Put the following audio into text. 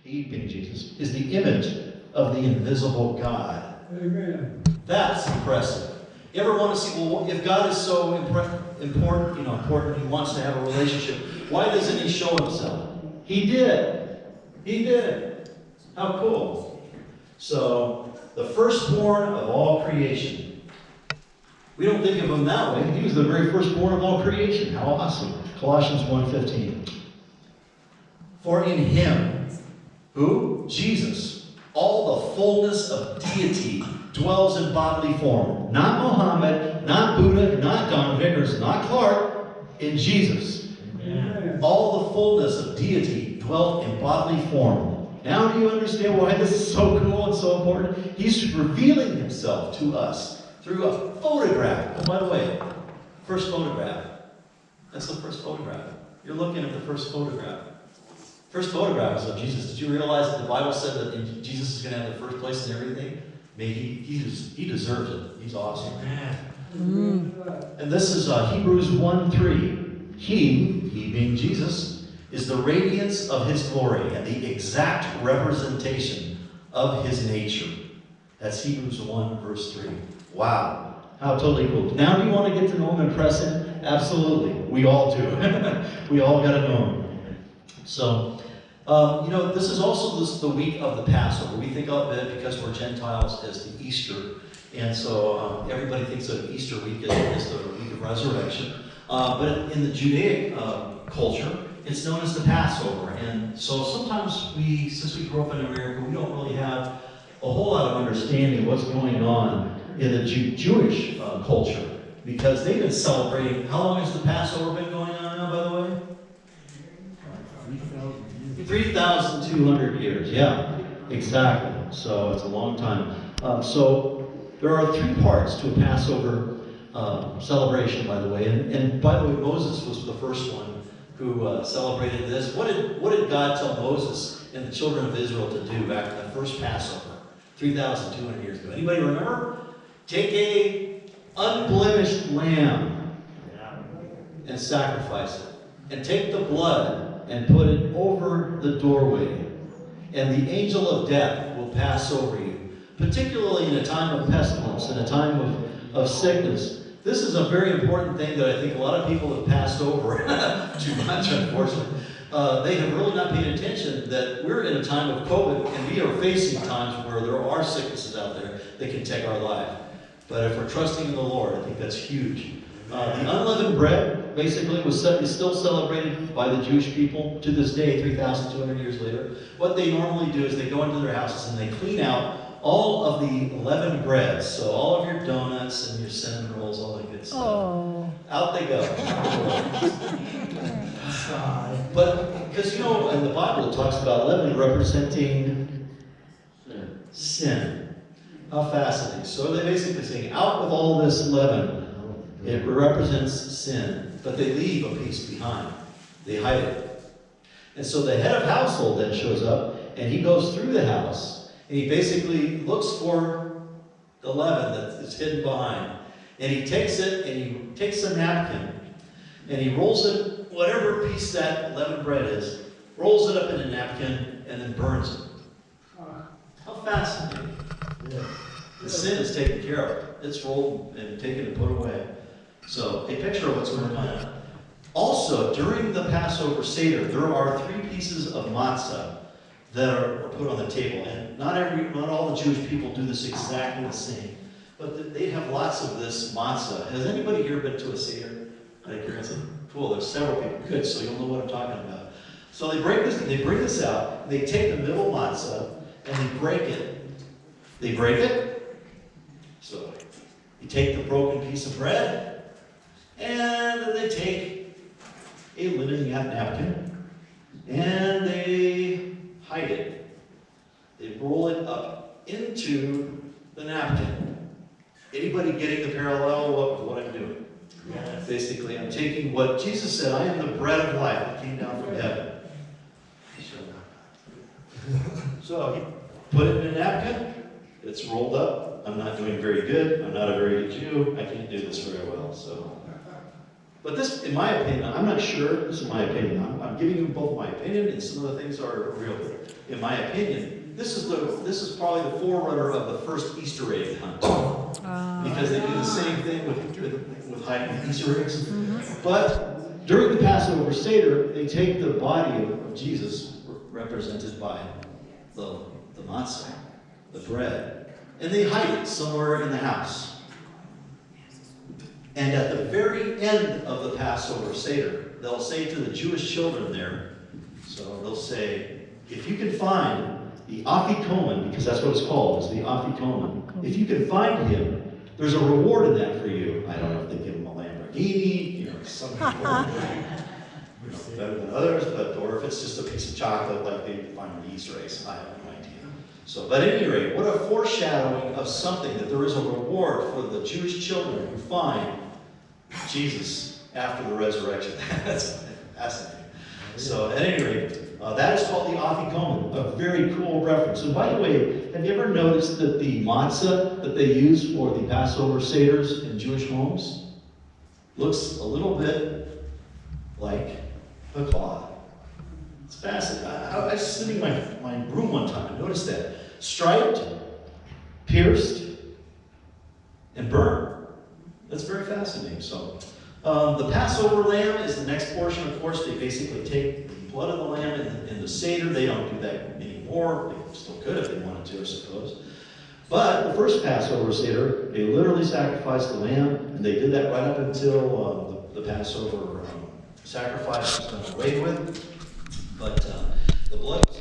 he being Jesus, is the image of the invisible God. Amen. That's impressive. You ever want to see, well, if God is so important, he wants to have a relationship, why doesn't he show himself? He did. He did. How cool. So, the firstborn of all creation. We don't think of him that way. He was the very firstborn of all creation. How awesome. Colossians 1:15. For in him, who? Jesus, all the fullness of deity dwells in bodily form. Not Muhammad, not Buddha, not Don Vickers, not Clark, in Jesus. Amen. All the fullness of deity dwelt in bodily form. Now do you understand why this is so cool and so important? He's revealing himself to us through a photograph. Oh, by the way, first photograph. That's the first photograph. You're looking at the first photograph. First photograph is of Jesus. Did you realize that the Bible said that Jesus is going to have the first place in everything? He deserves it. He's awesome. And this is Hebrews 1:3. He being Jesus, is the radiance of his glory and the exact representation of his nature. That's Hebrews 1, verse 3. Wow. How totally cool. Now do you want to get to know him and impress him? Absolutely. We all do. We all got to know him. So, this is also the week of the Passover. We think of it, because we're Gentiles, as the Easter. And so everybody thinks of Easter week as the week of resurrection. But in the Judaic culture, it's known as the Passover. And so sometimes since we grew up in America, we don't really have a whole lot of understanding of what's going on in the Jewish culture. Because they've been celebrating, how long has the Passover been going on now, by the way? 3,200 years, yeah, exactly. So it's a long time. So there are 3 parts to a Passover celebration, by the way. And by the way, Moses was the first one who celebrated this. What did God tell Moses and the children of Israel to do back in the first Passover, 3,200 years ago? Anybody remember? Take a unblemished lamb and sacrifice it. And take the blood and put it over the doorway. And the angel of death will pass over you. Particularly in a time of pestilence, in a time of sickness. This is a very important thing that I think a lot of people have passed over too much, unfortunately. They have really not paid attention that we're in a time of COVID, and we are facing times where there are sicknesses out there that can take our life. But if we're trusting in the Lord, I think that's huge. The unleavened bread, basically, is still celebrated by the Jewish people to this day, 3,200 years later. What they normally do is they go into their houses and they clean out all of the leavened breads. So all of your donuts and your cinnamon rolls, all that good stuff. Oh. Out they go. But, because in the Bible it talks about leaven representing sin. How fascinating. So they're basically saying, out with all this leaven. It represents sin, but they leave a piece behind. They hide it. And so the head of household then shows up, and he goes through the house, and he basically looks for the leaven that's hidden behind. And he takes it, and he takes a napkin, and he rolls it, whatever piece that leavened bread is, rolls it up in a napkin, and then burns it. How fascinating. Yeah. The sin is taken care of. It's rolled and taken and put away. So, a picture of what's going on. Also, during the Passover Seder, there are 3 pieces of matzah that are put on the table. And not all the Jewish people do this exactly the same. But they have lots of this matzah. Has anybody here been to a Seder? Cool, there's several people. Good, so you'll know what I'm talking about. So they bring this out, and they take the middle matzah, and they break it. They break it. So, you take the broken piece of bread, and then they take a linen napkin, and they hide it. They roll it up into the napkin. Anybody getting the parallel of what I'm doing? Yes. Basically, I'm taking what Jesus said, I am the bread of life that came down from heaven. So, he put it in a napkin. It's rolled up. I'm not doing very good. I'm not a very good Jew. I can't do this very well. But this, in my opinion, I'm not sure, this is my opinion, I'm giving you both my opinion, and some of the things are real. In my opinion, this is probably the forerunner of the first Easter egg hunt. Because they do the same thing with hiding Easter eggs. But during the Passover Seder, they take the body of Jesus, represented by the matzah, the bread, and they hide it somewhere in the house. And at the very end of the Passover Seder, they'll say to the Jewish children there, so they'll say, if you can find the Afikomen, because that's what it's called, is the Afikomen. If you can find him, there's a reward in that for you. I don't know if they give him a Lamborghini, some people better than others, or if it's just a piece of chocolate like they find in the Easter eggs. I have no idea. So, but at any rate, what a foreshadowing of something, that there is a reward for the Jewish children who find Jesus after the resurrection. That's fascinating. So, at any rate, that is called the Afikomen, a very cool reference. And by the way, have you ever noticed that the matzah that they use for the Passover Seders in Jewish homes looks a little bit like a cloth? It's fascinating. I was sitting in my room one time and noticed that. Striped, pierced, and burned. That's very fascinating. So, the Passover lamb is the next portion. Of course, they basically take the blood of the lamb in the Seder. They don't do that anymore. They still could if they wanted to, I suppose. But the first Passover Seder, they literally sacrificed the lamb, and they did that right up until the Passover sacrifice was done away with. But the blood